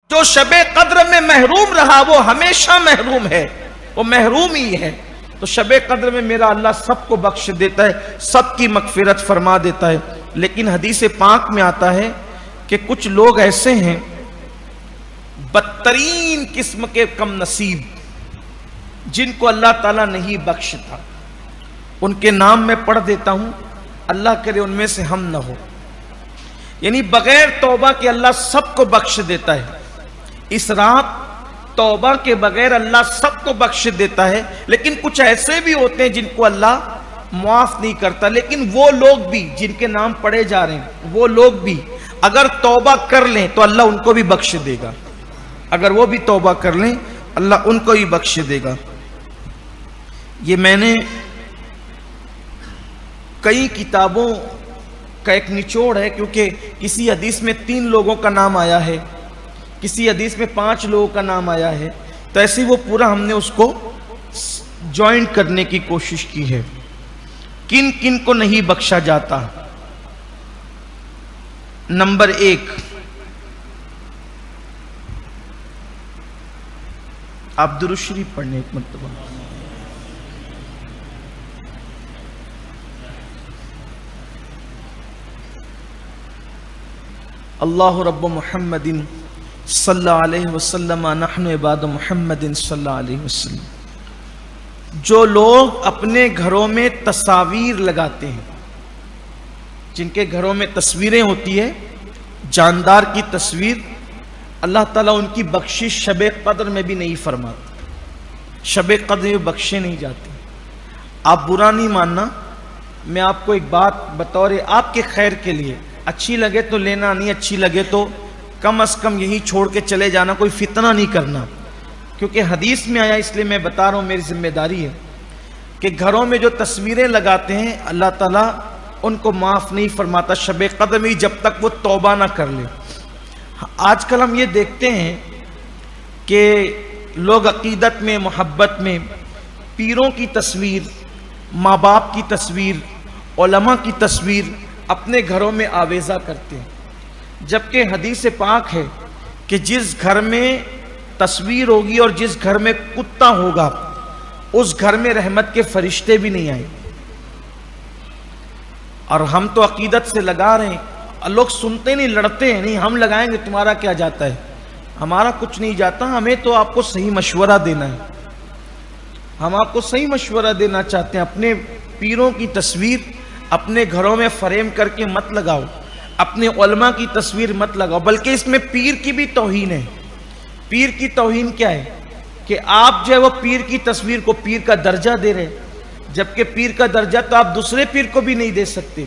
جو شب قدر میں محروم رہا وہ ہمیشہ محروم ہے، وہ محروم ہی ہے۔ تو شب قدر میں میرا اللہ سب کو بخش دیتا ہے، سب کی مغفرت فرما دیتا ہے۔ لیکن حدیث پاک میں آتا ہے کہ کچھ لوگ ایسے ہیں بدترین قسم کے کم نصیب، جن کو اللہ تعالیٰ نہیں بخشتا۔ ان کے نام میں پڑھ دیتا ہوں، اللہ کرے ان میں سے ہم نہ ہو۔ یعنی بغیر توبہ کے اللہ سب کو بخش دیتا ہے۔ اس رات توبہ کے بغیر اللہ سب کو بخش دیتا ہے، لیکن کچھ ایسے بھی ہوتے ہیں جن کو اللہ معاف نہیں کرتا۔ لیکن وہ لوگ بھی جن کے نام پڑھے جا رہے ہیں، وہ لوگ بھی اگر توبہ کر لیں تو اللہ ان کو بھی بخش دے گا۔ اگر وہ بھی توبہ کر لیں اللہ ان کو بھی بخش دے گا۔ یہ میں نے کئی کتابوں کا ایک نچوڑ ہے، کیونکہ کسی حدیث میں 3 لوگوں کا نام آیا ہے، کسی حدیث میں 5 لوگوں کا نام آیا ہے، تو ایسے وہ پورا ہم نے اس کو جوائنٹ کرنے کی کوشش کی ہے۔ کن کن کو نہیں بخشا جاتا؟ نمبر 1، آپ درود شریف پڑھنے ایک مرتبہ۔ اللہ رب محمد صلی اللہ علیہ وسلم نحن عباد محمد صلی اللہ علیہ وسلم۔ جو لوگ اپنے گھروں میں تصاویر لگاتے ہیں، جن کے گھروں میں تصویریں ہوتی ہے، جاندار کی تصویر، اللہ تعالیٰ ان کی بخشش شب قدر میں بھی نہیں فرماتا، شب قدر میں بخشے نہیں جاتے۔ آپ برا نہیں ماننا، میں آپ کو ایک بات بطور آپ کے خیر کے لیے، اچھی لگے تو لینا، نہیں اچھی لگے تو کم از کم یہی چھوڑ کے چلے جانا، کوئی فتنہ نہیں کرنا، کیونکہ حدیث میں آیا اس لیے میں بتا رہا ہوں، میری ذمہ داری ہے کہ گھروں میں جو تصویریں لگاتے ہیں اللہ تعالیٰ ان کو معاف نہیں فرماتا شب قدر میں جب تک وہ توبہ نہ کر لے۔ آج کل ہم یہ دیکھتے ہیں کہ لوگ عقیدت میں، محبت میں پیروں کی تصویر، ماں باپ کی تصویر، علماء کی تصویر اپنے گھروں میں آویزہ کرتے ہیں، جبکہ حدیث پاک ہے کہ جس گھر میں تصویر ہوگی اور جس گھر میں کتا ہوگا اس گھر میں رحمت کے فرشتے بھی نہیں آئیں۔ اور ہم تو عقیدت سے لگا رہے ہیں، لوگ سنتے نہیں، لڑتے ہیں، نہیں ہم لگائیں گے، تمہارا کیا جاتا ہے؟ ہمارا کچھ نہیں جاتا، ہمیں تو آپ کو صحیح مشورہ دینا ہے، ہم آپ کو صحیح مشورہ دینا چاہتے ہیں۔ اپنے پیروں کی تصویر اپنے گھروں میں فریم کر کے مت لگاؤ، اپنے علماء کی تصویر مت لگاؤ، بلکہ اس میں پیر کی بھی توہین ہے۔ پیر کی توہین کیا ہے کہ آپ جو ہے وہ پیر کی تصویر کو پیر کا درجہ دے رہے، جبکہ پیر کا درجہ تو آپ دوسرے پیر کو بھی نہیں دے سکتے۔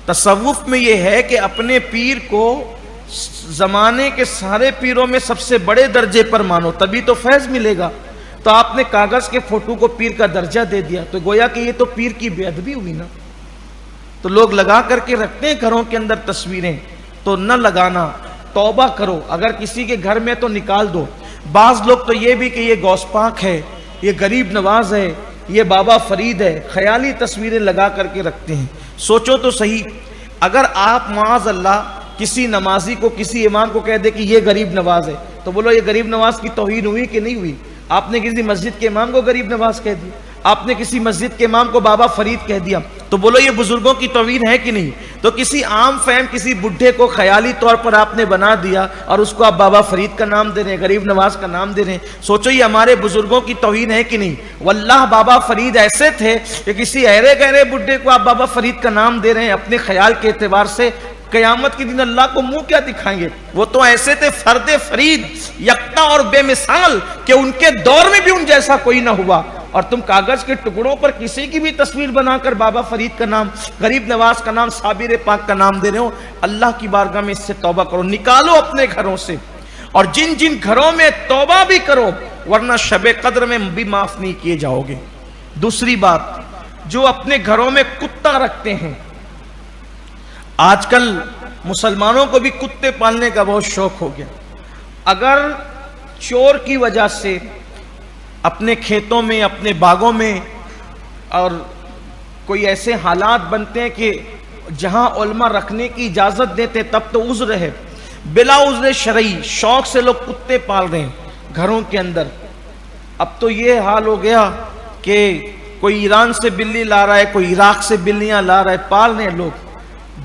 تصوف میں یہ ہے کہ اپنے پیر کو زمانے کے سارے پیروں میں سب سے بڑے درجے پر مانو، تبھی تو فیض ملے گا۔ تو آپ نے کاغذ کے فوٹو کو پیر کا درجہ دے دیا، تو گویا کہ یہ تو پیر کی بے ادبی ہوئی نا۔ تو لوگ لگا کر کے رکھتے ہیں گھروں کے اندر تصویریں، تو نہ لگانا، توبہ کرو، اگر کسی کے گھر میں تو نکال دو۔ بعض لوگ تو یہ بھی کہ یہ غوث پاک ہے، یہ غریب نواز ہے، یہ بابا فرید ہے، خیالی تصویریں لگا کر کے رکھتے ہیں۔ سوچو تو صحیح، اگر آپ معاذ اللہ کسی نمازی کو، کسی امام کو کہہ دے کہ یہ غریب نواز ہے، تو بولو یہ غریب نواز کی توہین ہوئی کہ نہیں ہوئی؟ آپ نے کسی مسجد کے امام کو غریب نواز کہہ دیا، آپ نے کسی مسجد کے امام کو بابا فرید کہہ دیا، تو بولو یہ بزرگوں کی توہین ہے کہ نہیں؟ تو کسی عام فہم کسی بڈھے کو خیالی طور پر آپ نے بنا دیا اور اس کو آپ بابا فرید کا نام دے رہے ہیں، غریب نواز کا نام دے رہے ہیں۔ سوچو یہ ہمارے بزرگوں کی توہین ہے کہ نہیں؟ واللہ بابا فرید ایسے تھے کہ کسی ایرے گہرے بڈھے کو آپ بابا فرید کا نام دے رہے ہیں اپنے خیال کے اعتبار سے، قیامت کے دن اللہ کو منہ کیا دکھائیں گے؟ وہ تو ایسے تھے فرد فرید، یکتا اور بے مثال، کہ ان کے دور میں بھی ان جیسا کوئی نہ ہوا، اور تم کاغذ کے ٹکڑوں پر کسی کی بھی تصویر بنا کر بابا فرید کا نام، غریب نواز کا نام، صابر پاک کا نام دے رہے ہو۔ اللہ کی بارگاہ میں اس سے توبہ کرو، نکالو اپنے گھروں سے، اور جن جن گھروں میں توبہ بھی کرو، ورنہ شب قدر میں بھی معاف نہیں کیے جاؤ گے۔ دوسری بات، جو اپنے گھروں میں کتا رکھتے ہیں، آج کل مسلمانوں کو بھی کتے پالنے کا بہت شوق ہو گیا۔ اگر چور کی وجہ سے اپنے کھیتوں میں، اپنے باغوں میں، اور کوئی ایسے حالات بنتے ہیں کہ جہاں علماء رکھنے کی اجازت دیتے تب تو عذر ہے، بلا عذر شرعی شوق سے لوگ کتے پال رہے ہیں گھروں کے اندر. اب تو یہ حال ہو گیا کہ کوئی ایران سے بلی لا رہا ہے, کوئی عراق سے بلیاں لا رہا ہے, پال رہے ہیں لوگ.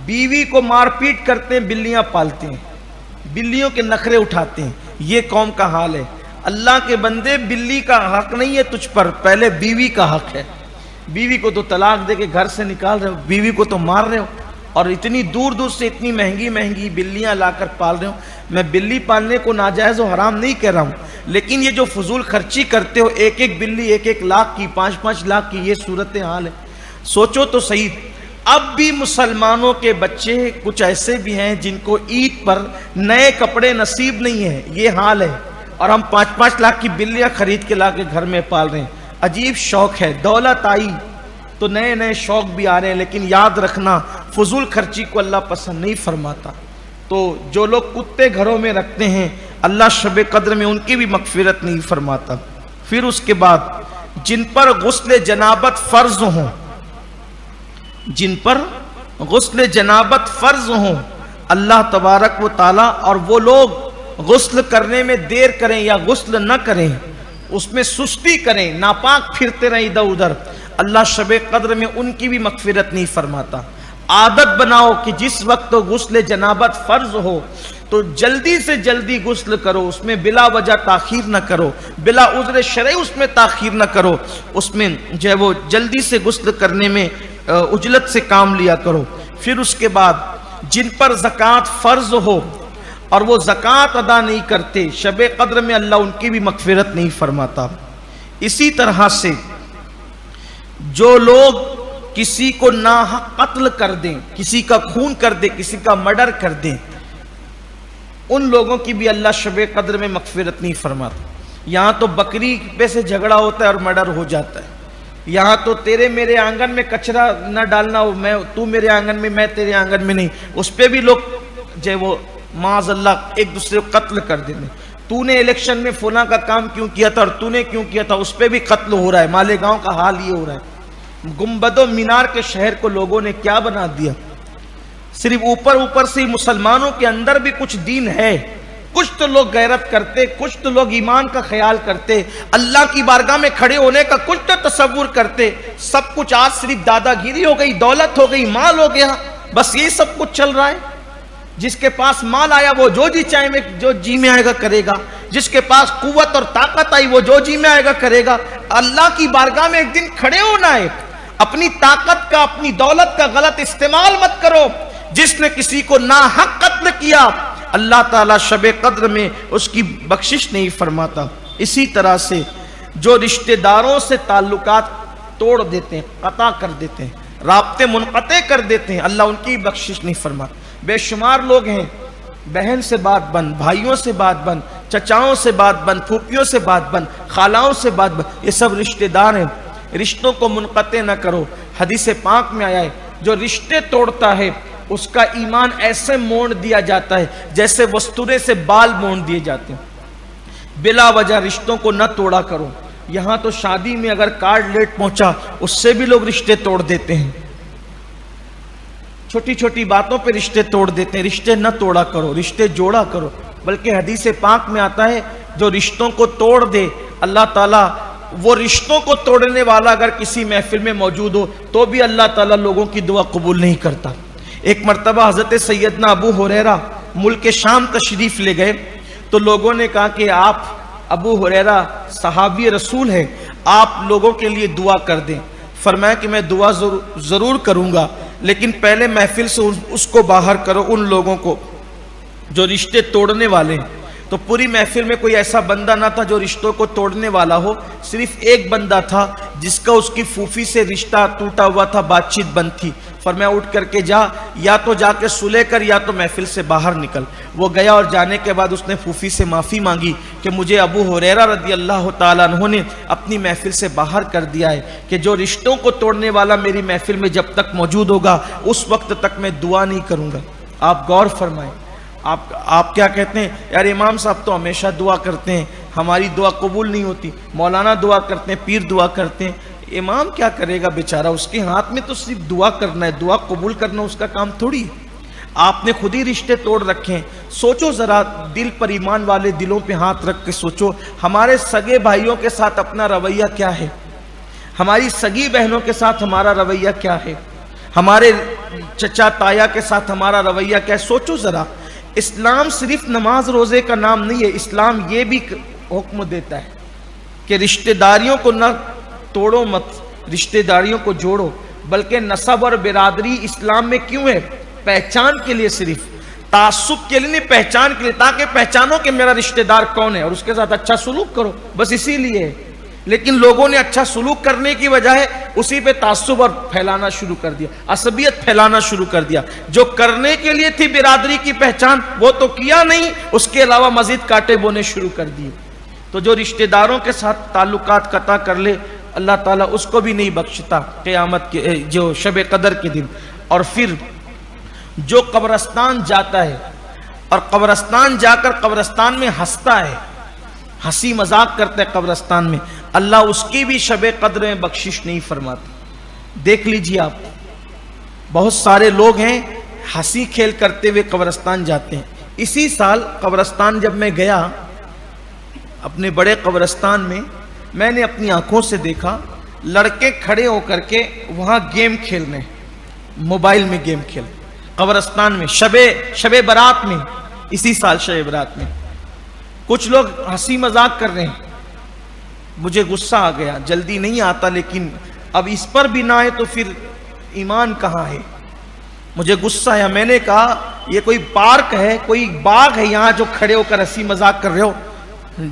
بیوی کو مار پیٹ کرتے ہیں, بلیاں پالتے ہیں, بلیوں کے نخرے اٹھاتے ہیں. یہ قوم کا حال ہے. اللہ کے بندے, بلی کا حق نہیں ہے تجھ پر, پہلے بیوی کا حق ہے. بیوی کو تو طلاق دے کے گھر سے نکال رہے ہو, بیوی کو تو مار رہے ہو, اور اتنی دور دور سے اتنی مہنگی مہنگی بلیاں لا کر پال رہے ہو. میں بلی پالنے کو ناجائز و حرام نہیں کہہ رہا ہوں, لیکن یہ جو فضول خرچی کرتے ہو, ایک ایک بلی 1-1 لاکھ کی, 5-5 لاکھ کی, یہ صورتحال ہے. سوچو تو صحیح. اب بھی مسلمانوں کے بچے کچھ ایسے بھی ہیں جن کو عید پر نئے کپڑے نصیب نہیں ہیں, یہ حال ہے, اور ہم 5-5 لاکھ کی بلیاں خرید کے لا کے گھر میں پال رہے ہیں. عجیب شوق ہے. دولت آئی تو نئے نئے شوق بھی آ رہے ہیں, لیکن یاد رکھنا فضول خرچی کو اللہ پسند نہیں فرماتا. تو جو لوگ کتے گھروں میں رکھتے ہیں, اللہ شب قدر میں ان کی بھی مغفرت نہیں فرماتا. پھر اس کے بعد جن پر غسل جنابت فرض ہوں, جن پر غسل جنابت فرض ہوں, اللہ تبارک و تعالی, اور وہ لوگ غسل کرنے میں دیر کریں یا غسل نہ کریں, اس میں سستی کریں, ناپاک پھرتے رہیں ادھر ادھر, اللہ شب قدر میں ان کی بھی مغفرت نہیں فرماتا. عادت بناؤ کہ جس وقت غسل جنابت فرض ہو تو جلدی سے جلدی غسل کرو, اس میں بلا وجہ تاخیر نہ کرو, بلا عذر شرعی اس میں تاخیر نہ کرو, اس میں جو ہے وہ جلدی سے غسل کرنے میں عجلت سے کام لیا کرو. پھر اس کے بعد جن پر زکوٰۃ فرض ہو اور وہ زکوٰۃ ادا نہیں کرتے, شب قدر میں اللہ ان کی بھی مغفرت نہیں فرماتا. اسی طرح سے جو لوگ کسی کو ناحق قتل کر دیں, کسی کا خون کر دیں, کسی کا مرڈر کر دیں, ان لوگوں کی بھی اللہ شب قدر میں مغفرت نہیں فرماتا. یہاں تو بکری پہ سے جھگڑا ہوتا ہے اور مرڈر ہو جاتا ہے. یہاں تو تیرے میرے آنگن میں کچرا نہ ڈالنا, تو میرے آنگن میں, میں تیرے آنگن میں نہیں, اس پہ بھی لوگ جو ہے وہ معاذ اللہ ایک دوسرے کو قتل کر دیتے. تو نے الیکشن میں فلاں کا کام کیوں کیا تھا اور تو نے کیوں کیا تھا, اس پہ بھی قتل ہو رہا ہے. مالیگاؤں کا حال یہ ہو رہا ہے. گنبد و مینار کے شہر کو لوگوں نے کیا بنا دیا. صرف اوپر اوپر سے ہی مسلمانوں کے اندر بھی کچھ دین ہے, کچھ تو لوگ غیرت کرتے, کچھ تو لوگ ایمان کا خیال کرتے, اللہ کی بارگاہ میں کھڑے ہونے کا کچھ تو تصور کرتے. سب کچھ آج صرف دادا گیری ہو گئی, دولت ہو گئی, مال ہو گیا, بس یہ سب کچھ چل رہا ہے. جس کے پاس مال آیا وہ جو جی چاہے میں جو جی میں آئے گا کرے گا, جس کے پاس قوت اور طاقت آئی وہ جو جی میں آئے گا کرے گا. اللہ کی بارگاہ میں ایک دن کھڑے ہونا ہے. اپنی طاقت کا, اپنی دولت کا غلط استعمال مت کرو. جس نے کسی کو ناحق قتل کیا, اللہ تعالیٰ شب قدر میں اس کی بخشش نہیں فرماتا. اسی طرح سے جو رشتہ داروں سے تعلقات توڑ دیتے ہیں, قطع کر دیتے ہیں, رابطے منقطع کر دیتے ہیں, اللہ ان کی بخشش نہیں فرماتا. بے شمار لوگ ہیں, بہن سے بات بند, بھائیوں سے بات بند, چچاؤں سے بات بند, پھوپھیوں سے بات بند, خالاؤں سے بات بند, یہ سب رشتہ دار ہیں. رشتوں کو منقطع نہ کرو. حدیث پاک میں آیا ہے جو رشتے توڑتا ہے اس کا ایمان ایسے موڑ دیا جاتا ہے جیسے وستورے سے بال موڑ دیے جاتے ہیں. بلا وجہ رشتوں کو نہ توڑا کرو. یہاں تو شادی میں اگر کارڈ لیٹ پہنچا اس سے بھی لوگ رشتے توڑ دیتے ہیں, چھوٹی چھوٹی باتوں پہ رشتے توڑ دیتے ہیں. رشتے نہ توڑا کرو, رشتے جوڑا کرو. بلکہ حدیث پاک میں آتا ہے جو رشتوں کو توڑ دے, اللہ تعالیٰ وہ رشتوں کو توڑنے والا اگر کسی محفل میں موجود ہو تو بھی اللہ تعالیٰ لوگوں کی دعا قبول نہیں کرتا. ایک مرتبہ حضرت سیدنا ابو ہریرہ ملک شام تشریف لے گئے تو لوگوں نے کہا کہ آپ ابو ہریرہ صحابی رسول ہیں, آپ لوگوں کے لیے دعا کر دیں. فرمایا کہ میں دعا ضرور کروں گا, لیکن پہلے محفل سے اس کو باہر کرو, ان لوگوں کو جو رشتے توڑنے والے ہیں. تو پوری محفل میں کوئی ایسا بندہ نہ تھا جو رشتوں کو توڑنے والا ہو, صرف ایک بندہ تھا جس کا اس کی پھوپھی سے رشتہ ٹوٹا ہوا تھا, بات چیت بند تھی. فرمایا اٹھ کر کے جا, یا تو جا کے صلح کر یا تو محفل سے باہر نکل. وہ گیا اور جانے کے بعد اس نے پھوپھی سے معافی مانگی کہ مجھے ابو ہریرہ رضی اللہ تعالیٰ عنہ نے اپنی محفل سے باہر کر دیا ہے کہ جو رشتوں کو توڑنے والا میری محفل میں جب تک موجود ہوگا اس وقت تک میں دعا نہیں کروں گا. آپ غور فرمائیں. آپ کیا کہتے ہیں, یار امام صاحب تو ہمیشہ دعا کرتے ہیں, ہماری دعا قبول نہیں ہوتی. مولانا دعا کرتے ہیں, پیر دعا کرتے ہیں. امام کیا کرے گا بیچارہ, اس کے ہاتھ میں تو صرف دعا کرنا ہے, دعا قبول کرنا اس کا کام تھوڑی ہے. آپ نے خود ہی رشتے توڑ رکھے ہیں۔ سوچو ذرا، دل پر ایمان والے دلوں پہ ہاتھ رکھ کے سوچو، ہمارے سگے بھائیوں کے ساتھ اپنا رویہ کیا ہے؟ ہماری سگی بہنوں کے ساتھ ہمارا رویہ کیا ہے؟ ہمارے چچا تایا کے ساتھ ہمارا رویہ کیا ہے؟ سوچو ذرا۔ اسلام صرف نماز روزے کا نام نہیں ہے، اسلام یہ بھی حکم دیتا ہے کہ رشتہ داریوں کو نہ توڑو مت، رشتہ داریوں کو جوڑو، بلکہ نسب اور برادری اسلام میں کیوں ہے؟ پہچان کے لیے، صرف تعصب کے لیے نہیں، پہچان کے لیے، تاکہ پہچانو کہ میرا رشتہ دار کون ہے اور اس کے ساتھ اچھا سلوک کرو، بس اسی لیے۔ لیکن لوگوں نے اچھا سلوک کرنے کی بجائے اسی پہ تعصب اور پھیلانا شروع کر دیا، عصبیت پھیلانا شروع کر دیا۔ جو کرنے کے لیے تھی برادری کی پہچان وہ تو کیا نہیں، اس کے علاوہ مزید کاٹے بونے شروع کر دیے۔ تو جو رشتہ داروں کے ساتھ تعلقات قطع کر لے، اللہ تعالیٰ اس کو بھی نہیں بخشتا قیامت کے جو شب قدر کے دن۔ اور پھر جو قبرستان جاتا ہے اور قبرستان جا کر قبرستان میں ہنستا ہے، ہنسی مذاق کرتا ہے قبرستان میں، اللہ اس کی بھی شب قدر میں بخشش نہیں فرماتا۔ دیکھ لیجئے آپ، بہت سارے لوگ ہیں ہنسی کھیل کرتے ہوئے قبرستان جاتے ہیں۔ اسی سال قبرستان جب میں گیا، اپنے بڑے قبرستان میں نے اپنی آنکھوں سے دیکھا لڑکے کھڑے ہو کر کے وہاں گیم کھیل رہے ہیں، موبائل میں گیم کھیل، قبرستان میں شب برات میں، اسی سال شب برات میں کچھ لوگ ہنسی مذاق کر رہے ہیں۔ مجھے غصہ آ گیا، جلدی نہیں آتا، لیکن اب اس پر بھی نہ آئے تو پھر ایمان کہاں ہے؟ مجھے غصہ آیا، میں نے کہا یہ کوئی پارک ہے، کوئی باغ ہے یہاں جو کھڑے ہو کر ہنسی مذاق کر رہے ہو؟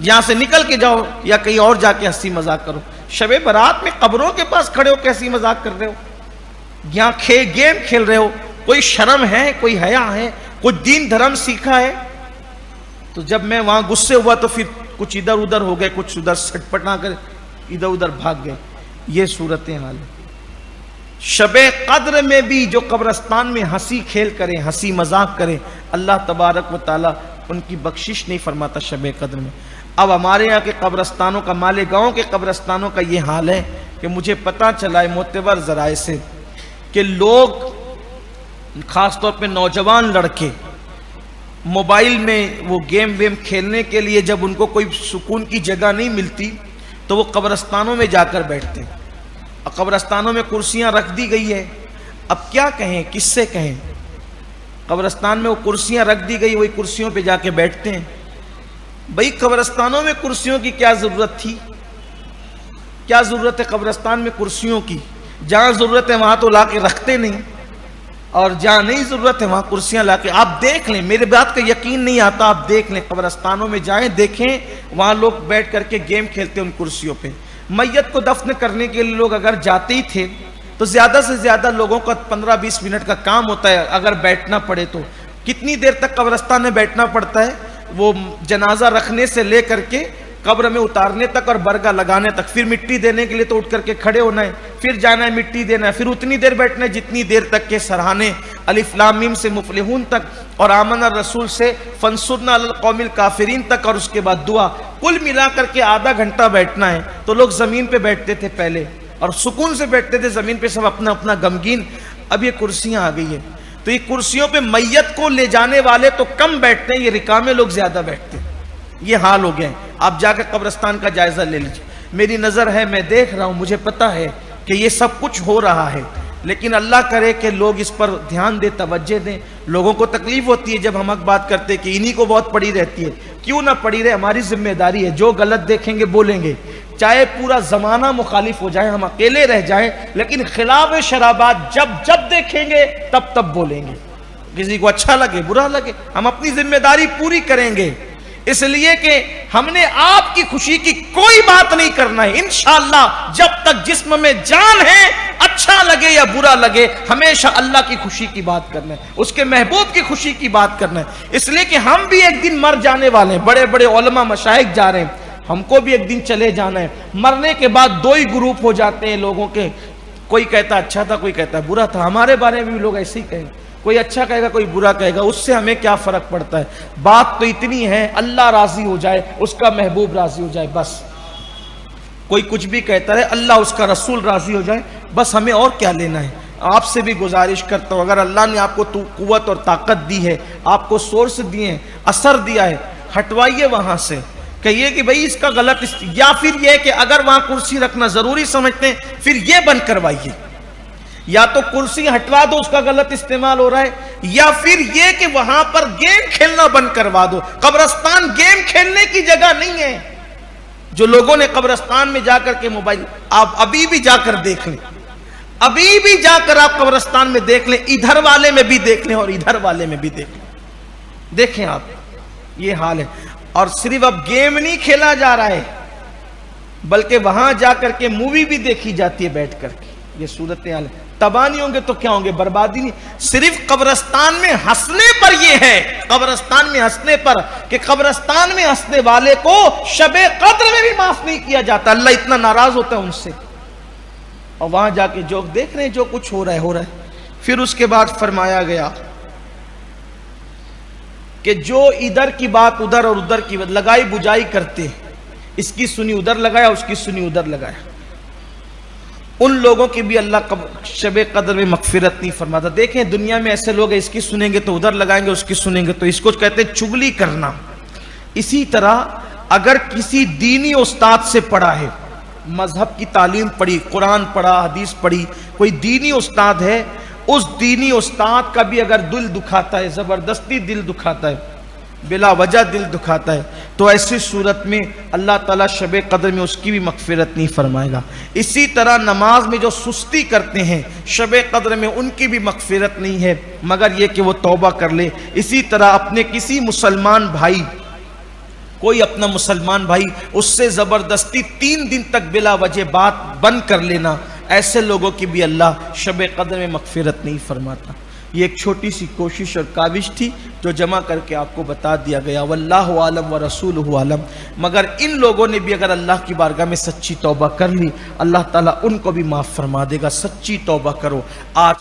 یہاں سے نکل کے جاؤ یا کہیں اور جا کے ہنسی مذاق کرو۔ شب برات میں قبروں کے پاس کھڑے ہو کے ہنسی مذاق کر رہے ہو، یہاں گیم کھیل رہے ہو، کوئی شرم ہے، کوئی حیا ہے، کوئی دین دھرم سیکھا ہے؟ تو جب میں وہاں غصے ہوا تو پھر کچھ ادھر ادھر ہو گئے، کچھ ادھر سٹ پٹا کر ادھر ادھر بھاگ گئے۔ یہ صورتحال ہے۔ شب قدر میں بھی جو قبرستان میں ہنسی کھیل کریں، ہنسی مذاق کریں، اللہ تبارک و تعالیٰ ان کی بخشش نہیں فرماتا شب قدر میں۔ اب ہمارے یہاں کے قبرستانوں کا، مالیگاؤں کے قبرستانوں کا یہ حال ہے کہ مجھے پتہ چلا ہے معتبر ذرائع سے کہ لوگ، خاص طور پہ نوجوان لڑکے، موبائل میں وہ گیم ویم کھیلنے کے لیے جب ان کو کوئی سکون کی جگہ نہیں ملتی تو وہ قبرستانوں میں جا کر بیٹھتے ہیں۔ قبرستانوں میں کرسیاں رکھ دی گئی ہے، اب کیا کہیں، کس سے کہیں؟ قبرستان میں وہ کرسیاں رکھ دی گئی، وہی کرسیوں پہ جا کے بیٹھتے ہیں۔ بھئی قبرستانوں میں کرسیوں کی کیا ضرورت تھی؟ کیا ضرورت ہے قبرستان میں کرسیوں کی؟ جہاں ضرورت ہے وہاں تو لا کے رکھتے نہیں، اور جہاں نہیں ضرورت ہے وہاں کرسیاں لا کے۔ آپ دیکھ لیں، میرے بات کا یقین نہیں آتا، آپ دیکھ لیں، قبرستانوں میں جائیں، دیکھیں وہاں لوگ بیٹھ کر کے گیم کھیلتے ہیں ان کرسیوں پہ۔ میت کو دفن کرنے کے لیے لوگ اگر جاتے ہی تھے تو زیادہ سے زیادہ لوگوں کا 15-20 منٹ کا کام ہوتا ہے، اگر بیٹھنا پڑے تو کتنی دیر تک قبرستان میں بیٹھنا پڑتا ہے؟ وہ جنازہ رکھنے سے لے کر کے قبر میں اتارنے تک اور برگا لگانے تک، پھر مٹی دینے کے لیے تو اٹھ کر کے کھڑے ہونا ہے، پھر جانا ہے مٹی دینا ہے، پھر اتنی دیر بیٹھنا ہے جتنی دیر تک کے سرہانے الف لام میم سے مفلحون تک اور آمن الرسول سے فانصرنا علی القوم الکافرین تک، اور اس کے بعد دعا، کل ملا کر کے آدھا گھنٹہ بیٹھنا ہے۔ تو لوگ زمین پہ بیٹھتے تھے پہلے اور سکون سے بیٹھتے تھے زمین پہ، سب اپنا اپنا غمگین۔ اب یہ کرسیاں آ گئی ہیں تو یہ کرسیوں پہ میت کو لے جانے والے تو کم بیٹھتے ہیں، یہ رکامے لوگ زیادہ بیٹھتے ہیں۔ یہ حال ہو گئے ہیں۔ آپ جا کے قبرستان کا جائزہ لے لیجیے۔ میری نظر ہے، میں دیکھ رہا ہوں، مجھے پتا ہے کہ یہ سب کچھ ہو رہا ہے، لیکن اللہ کرے کہ لوگ اس پر دھیان دیں، توجہ دیں۔ لوگوں کو تکلیف ہوتی ہے جب ہم حق بات کرتے کہ انہی کو بہت پڑی رہتی ہے، کیوں نہ پڑی رہے، ہماری ذمہ داری ہے، جو غلط دیکھیں گے بولیں گے، چاہے پورا زمانہ مخالف ہو جائے، ہم اکیلے رہ جائیں، لیکن خلاف شرابات جب دیکھیں گے تب بولیں گے، کسی کو اچھا لگے برا لگے، ہم اپنی ذمہ داری پوری کریں گے، اس لیے کہ ہم نے آپ کی خوشی کی کوئی بات نہیں کرنا ہے۔ انشاءاللہ جب تک جسم میں جان ہے، اچھا لگے یا برا لگے، ہمیشہ اللہ کی خوشی کی بات کرنا ہے، اس کے محبوب کی خوشی کی بات کرنا ہے، اس لیے کہ ہم بھی ایک دن مر جانے والے ہیں، بڑے بڑے علماء مشائخ جا رہے ہیں، ہم کو بھی ایک دن چلے جانا ہے۔ مرنے کے بعد دو ہی گروپ ہو جاتے ہیں لوگوں کے، کوئی کہتا اچھا تھا، کوئی کہتا برا تھا۔ ہمارے بارے میں بھی لوگ ایسے ہی کہیں، کوئی اچھا کہے گا کوئی برا کہے گا، اس سے ہمیں کیا فرق پڑتا ہے؟ بات تو اتنی ہے، اللہ راضی ہو جائے، اس کا محبوب راضی ہو جائے، بس۔ کوئی کچھ بھی کہتا ہے، اللہ اس کا رسول راضی ہو جائے، بس ہمیں اور کیا لینا ہے؟ آپ سے بھی گزارش کرتا ہوں، اگر اللہ نے آپ کو قوت اور طاقت دی ہے، آپ کو سورس دیے ہیں، اثر دیا ہے، ہٹوائیے وہاں سے، کہیے کہ بھئی اس کا غلط یا پھر یہ کہ اگر وہاں کرسی رکھنا ضروری سمجھتے ہیں پھر یہ بند کروائیے، یا تو کرسی ہٹوا دو، اس کا غلط استعمال ہو رہا ہے، یا پھر یہ کہ وہاں پر گیم کھیلنا بند کروا دو۔ قبرستان گیم کھیلنے کی جگہ نہیں ہے۔ جو لوگوں نے قبرستان میں جا کر کے موبائل، آپ ابھی بھی جا کر دیکھ لیں، ابھی بھی جا کر آپ قبرستان میں دیکھ لیں، ادھر والے میں بھی دیکھ لیں اور ادھر والے میں بھی دیکھ لیں، دیکھیں آپ، یہ حال ہے۔ اور صرف اب گیم نہیں کھیلا جا رہا ہے، بلکہ وہاں جا کر کے مووی بھی دیکھی جاتی ہے بیٹھ کر کے۔ یہ صورتحال ہے۔ تباہ نہیں ہوں گے تو کیا ہوں گے؟ بربادی نہیں۔ صرف قبرستان میں ہنسنے پر یہ ہے، قبرستان میں ہنسنے پر، کہ قبرستان میں ہنسنے والے کو شب قدر میں بھی معاف نہیں کیا جاتا، اللہ اتنا ناراض ہوتا ہے ان سے۔ اور وہاں جا کے جو دیکھ رہے ہیں جو کچھ ہو رہا ہے۔ پھر اس کے بعد فرمایا گیا کہ جو ادھر کی بات ادھر اور ادھر کی لگائی بجائی کرتے، اس کی سنی ادھر لگایا، اس کی سنی ادھر لگایا، ان لوگوں کی بھی اللہ شب قدر میں مغفرت نہیں فرماتا۔ دیکھیں دنیا میں ایسے لوگ ہیں، اس کی سنیں گے تو ادھر لگائیں گے، اس کی سنیں گے تو اس کو کہتے ہیں چگلی کرنا۔ اسی طرح اگر کسی دینی استاد سے پڑھا ہے، مذہب کی تعلیم پڑھی، قرآن پڑھا، حدیث پڑھی، کوئی دینی استاد ہے، اس دینی استاد کا بھی اگر دل دکھاتا ہے، زبردستی دل دکھاتا ہے، بلا وجہ دل دکھاتا ہے، تو ایسی صورت میں اللہ تعالیٰ شب قدر میں اس کی بھی مغفرت نہیں فرمائے گا۔ اسی طرح نماز میں جو سستی کرتے ہیں، شب قدر میں ان کی بھی مغفرت نہیں ہے، مگر یہ کہ وہ توبہ کر لے۔ اسی طرح اپنے کسی مسلمان بھائی، کوئی اپنا مسلمان بھائی، اس سے زبردستی 3 دن تک بلا وجہ بات بند کر لینا، ایسے لوگوں کی بھی اللہ شب قدر میں مغفرت نہیں فرماتا۔ یہ ایک چھوٹی سی کوشش اور کاوش تھی جو جمع کر کے آپ کو بتا دیا گیا، واللہ عالم ورسولہ عالم۔ مگر ان لوگوں نے بھی اگر اللہ کی بارگاہ میں سچی توبہ کر لی، اللہ تعالیٰ ان کو بھی معاف فرما دے گا۔ سچی توبہ کرو۔ آج